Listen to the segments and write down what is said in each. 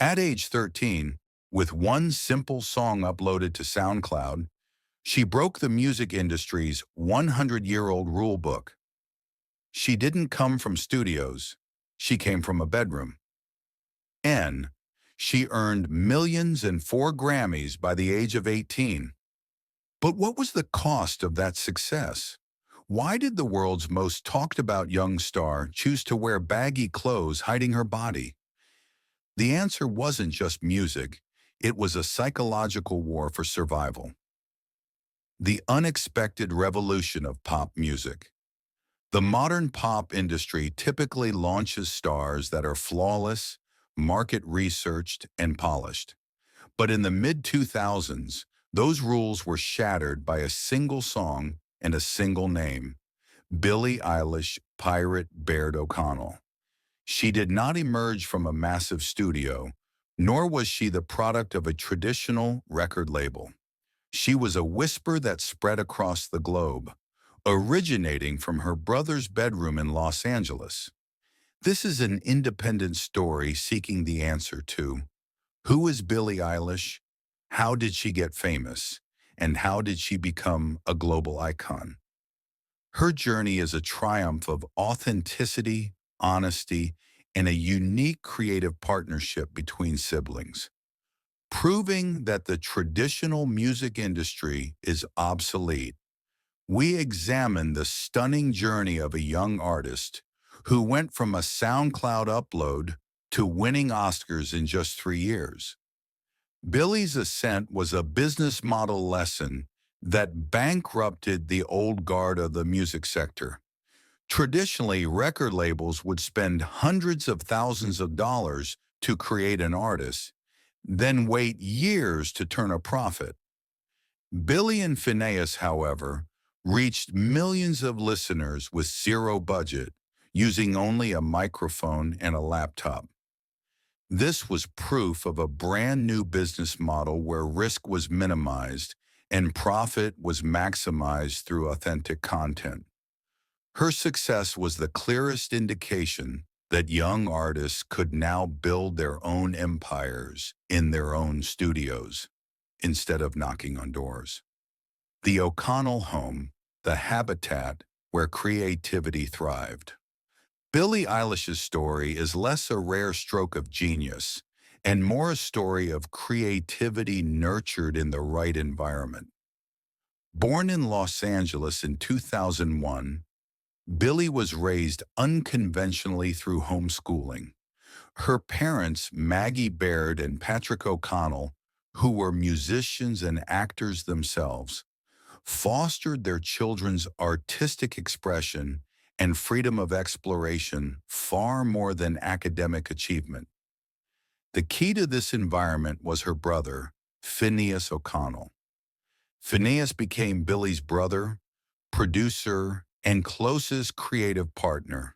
At age 13, with one simple song uploaded to SoundCloud, she broke the music industry's 100-year-old rule book. She didn't come from studios. She came from a bedroom. And she earned millions and 4 Grammys by the age of 18. But what was the cost of that success? Why did the world's most talked about young star choose to wear baggy clothes hiding her body? The answer wasn't just music. It was a psychological war for survival. The unexpected revolution of pop music. The modern pop industry typically launches stars that are flawless, market-researched, and polished. But in the mid-2000s, those rules were shattered by a single song and a single name: Billie Eilish Pirate Baird O'Connell. She did not emerge from a massive studio, nor was she the product of a traditional record label. She was a whisper that spread across the globe, originating from her brother's bedroom in Los Angeles. This is an independent story seeking the answer to: who is Billie Eilish? How did she get famous? And how did she become a global icon? Her journey is a triumph of authenticity, honesty, and a unique creative partnership between siblings, proving that the traditional music industry is obsolete. We examine the stunning journey of a young artist who went from a SoundCloud upload to winning Oscars in just 3 years. Billie's ascent was a business model lesson that bankrupted the old guard of the music sector. Traditionally, record labels would spend hundreds of thousands of dollars to create an artist, then wait years to turn a profit. Billie and Phineas, however, reached millions of listeners with zero budget, using only a microphone and a laptop. This was proof of a brand new business model where risk was minimized and profit was maximized through authentic content. Her success was the clearest indication that young artists could now build their own empires in their own studios instead of knocking on doors. The O'Connell home, the habitat where creativity thrived. Billie Eilish's story is less a rare stroke of genius and more a story of creativity nurtured in the right environment. Born in Los Angeles in 2001, Billie was raised unconventionally through homeschooling. Her parents, Maggie Baird and Patrick O'Connell, who were musicians and actors themselves, fostered their children's artistic expression and freedom of exploration far more than academic achievement. The key to this environment was her brother, Phineas O'Connell. Phineas became Billie's brother, producer, and closest creative partner.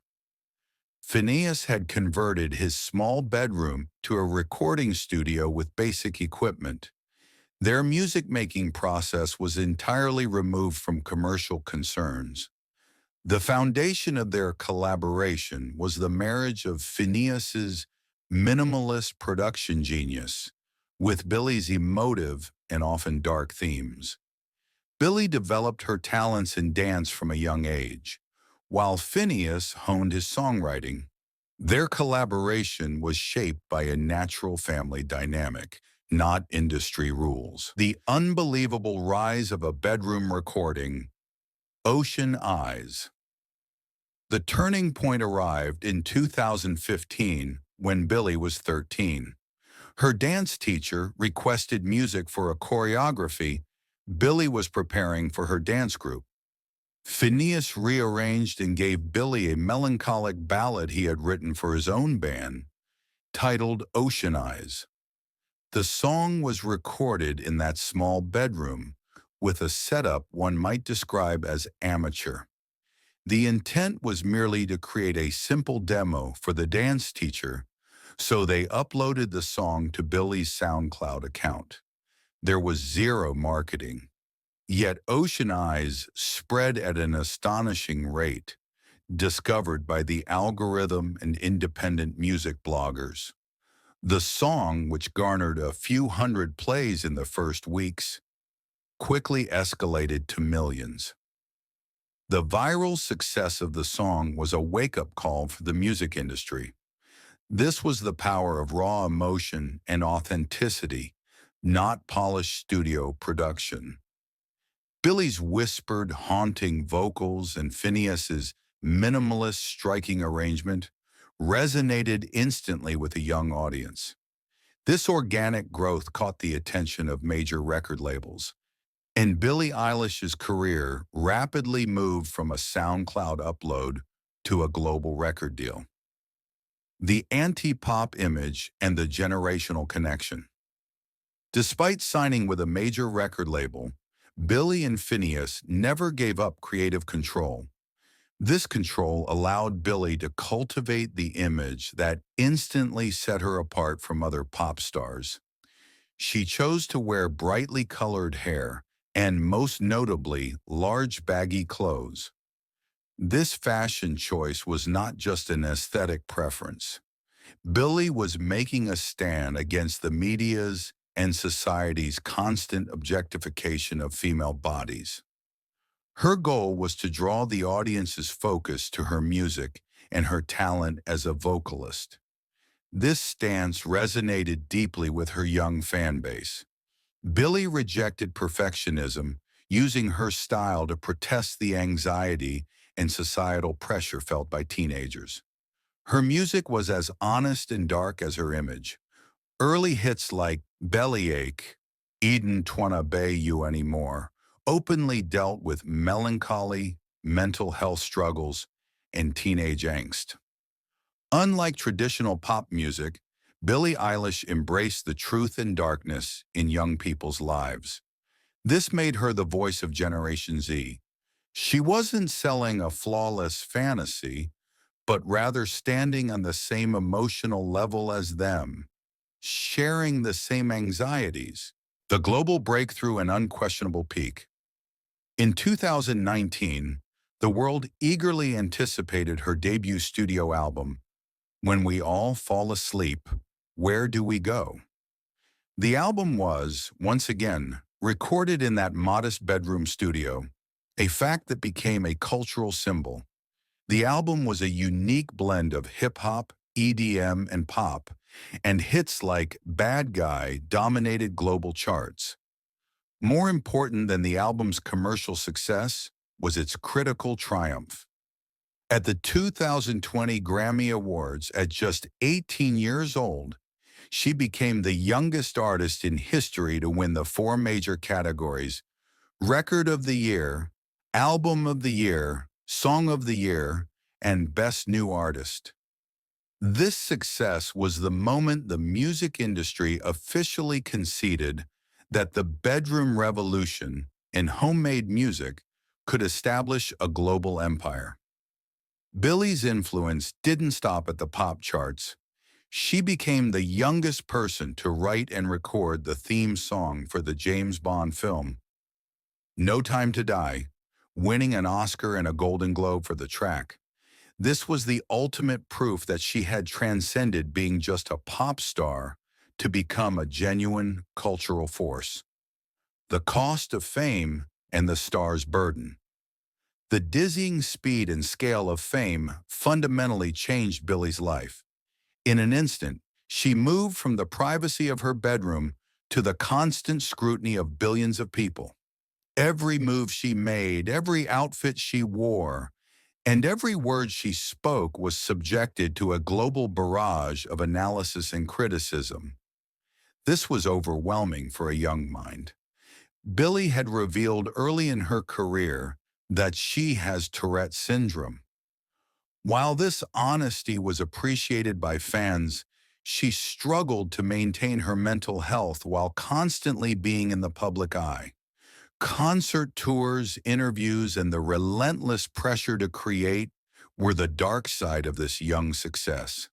Phineas had converted his small bedroom to a recording studio with basic equipment. Their music-making process was entirely removed from commercial concerns. The foundation of their collaboration was the marriage of Phineas's minimalist production genius with Billie's emotive and often dark themes. Billie developed her talents in dance from a young age, while Phineas honed his songwriting. Their collaboration was shaped by a natural family dynamic, not industry rules. The unbelievable rise of a bedroom recording, Ocean Eyes. The turning point arrived in 2015 when Billie was 13. Her dance teacher requested music for a choreography Billie was preparing for her dance group. Phineas rearranged and gave Billie a melancholic ballad he had written for his own band, titled Ocean Eyes. The song was recorded in that small bedroom, with a setup one might describe as amateur. The intent was merely to create a simple demo for the dance teacher, so they uploaded the song to Billie's SoundCloud account. There was zero marketing. Yet Ocean Eyes spread at an astonishing rate, discovered by the algorithm and independent music bloggers. The song, which garnered a few hundred plays in the first weeks, quickly escalated to millions. The viral success of the song was a wake-up call for the music industry. This was the power of raw emotion and authenticity, not polished studio production. Billie's whispered, haunting vocals and Phineas's minimalist, striking arrangement resonated instantly with a young audience. This organic growth caught the attention of major record labels, and Billie Eilish's career rapidly moved from a SoundCloud upload to a global record deal. The anti-pop image and the generational connection. Despite signing with a major record label, Billie and Phineas never gave up creative control. This control allowed Billie to cultivate the image that instantly set her apart from other pop stars. She chose to wear brightly colored hair and, most notably, large baggy clothes. This fashion choice was not just an aesthetic preference. Billie was making a stand against the media's and society's constant objectification of female bodies. Her goal was to draw the audience's focus to her music and her talent as a vocalist. This stance resonated deeply with her young fan base. Billie rejected perfectionism, using her style to protest the anxiety and societal pressure felt by teenagers. Her music was as honest and dark as her image. Early hits like Bellyache, Eden Twanna Bay You Anymore openly dealt with melancholy, mental health struggles, and teenage angst. Unlike traditional pop music, Billie Eilish embraced the truth and darkness in young people's lives. This made her the voice of Generation Z. She wasn't selling a flawless fantasy, but rather standing on the same emotional level as them, sharing the same anxieties. The global breakthrough and unquestionable peak. In 2019, the world eagerly anticipated her debut studio album, When We All Fall Asleep, Where Do We Go? The album was, once again, recorded in that modest bedroom studio, a fact that became a cultural symbol. The album was a unique blend of hip-hop, EDM, and pop, and hits like Bad Guy dominated global charts. More important than the album's commercial success was its critical triumph. At the 2020 Grammy Awards, at just 18 years old, she became the youngest artist in history to win the four major categories: Record of the Year, Album of the Year, Song of the Year, and Best New Artist. This success was the moment the music industry officially conceded that the bedroom revolution in homemade music could establish a global empire. Billie's influence didn't stop at the pop charts. She became the youngest person to write and record the theme song for the James Bond film, No Time to Die, winning an Oscar and a Golden Globe for the track. This was the ultimate proof that she had transcended being just a pop star to become a genuine cultural force. The cost of fame and the star's burden. The dizzying speed and scale of fame fundamentally changed Billie's life. In an instant, she moved from the privacy of her bedroom to the constant scrutiny of billions of people. Every move she made, every outfit she wore, and every word she spoke was subjected to a global barrage of analysis and criticism. This was overwhelming for a young mind. Billie had revealed early in her career that she has Tourette syndrome. While this honesty was appreciated by fans, she struggled to maintain her mental health while constantly being in the public eye. Concert tours, interviews, and the relentless pressure to create were the dark side of this young success.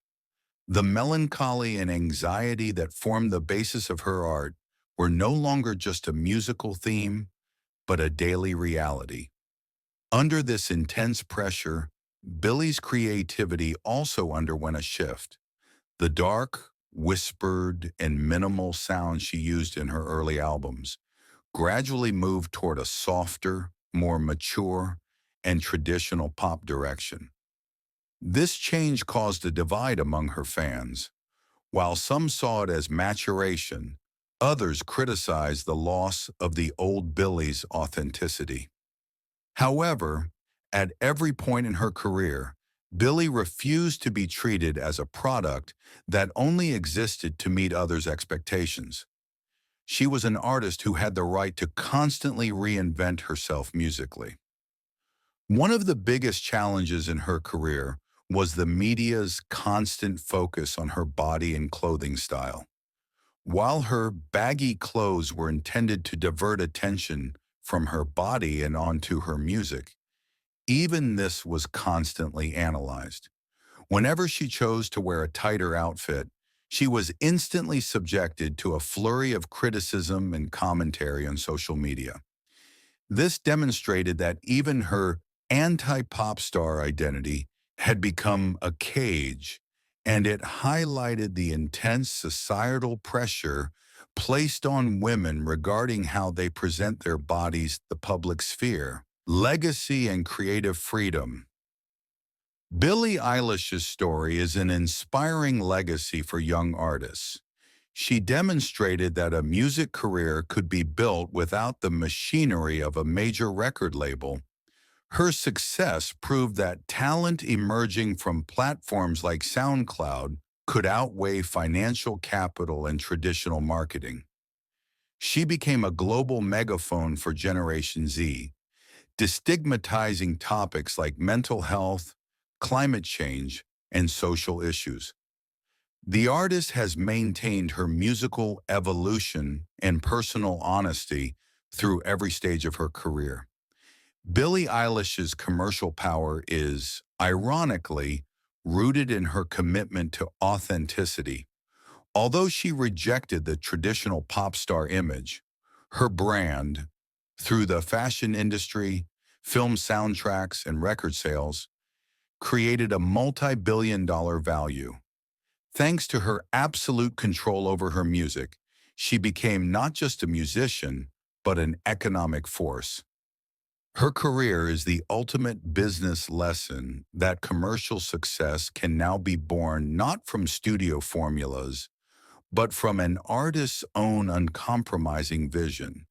The melancholy and anxiety that formed the basis of her art were no longer just a musical theme, but a daily reality. Under this intense pressure, Billie's creativity also underwent a shift. The dark, whispered, and minimal sounds she used in her early albums gradually moved toward a softer, more mature, and traditional pop direction. This change caused a divide among her fans. While some saw it as maturation, others criticized the loss of the old Billie's authenticity. However, at every point in her career, Billie refused to be treated as a product that only existed to meet others' expectations. She was an artist who had the right to constantly reinvent herself musically. One of the biggest challenges in her career was the media's constant focus on her body and clothing style. While her baggy clothes were intended to divert attention from her body and onto her music, even this was constantly analyzed. Whenever she chose to wear a tighter outfit, she was instantly subjected to a flurry of criticism and commentary on social media. This demonstrated that even her anti-pop star identity had become a cage, and it highlighted the intense societal pressure placed on women regarding how they present their bodies in the public sphere. Legacy and creative freedom. Billie Eilish's story is an inspiring legacy for young artists. She demonstrated that a music career could be built without the machinery of a major record label. Her success proved that talent emerging from platforms like SoundCloud could outweigh financial capital and traditional marketing. She became a global megaphone for Generation Z, destigmatizing topics like mental health, climate change, and social issues. The artist has maintained her musical evolution and personal honesty through every stage of her career. Billie Eilish's commercial power is, ironically, rooted in her commitment to authenticity. Although she rejected the traditional pop star image, her brand, through the fashion industry, film soundtracks, and record sales, created a multi-billion-dollar value. Thanks to her absolute control over her music, she became not just a musician, but an economic force. Her career is the ultimate business lesson that commercial success can now be born not from studio formulas, but from an artist's own uncompromising vision.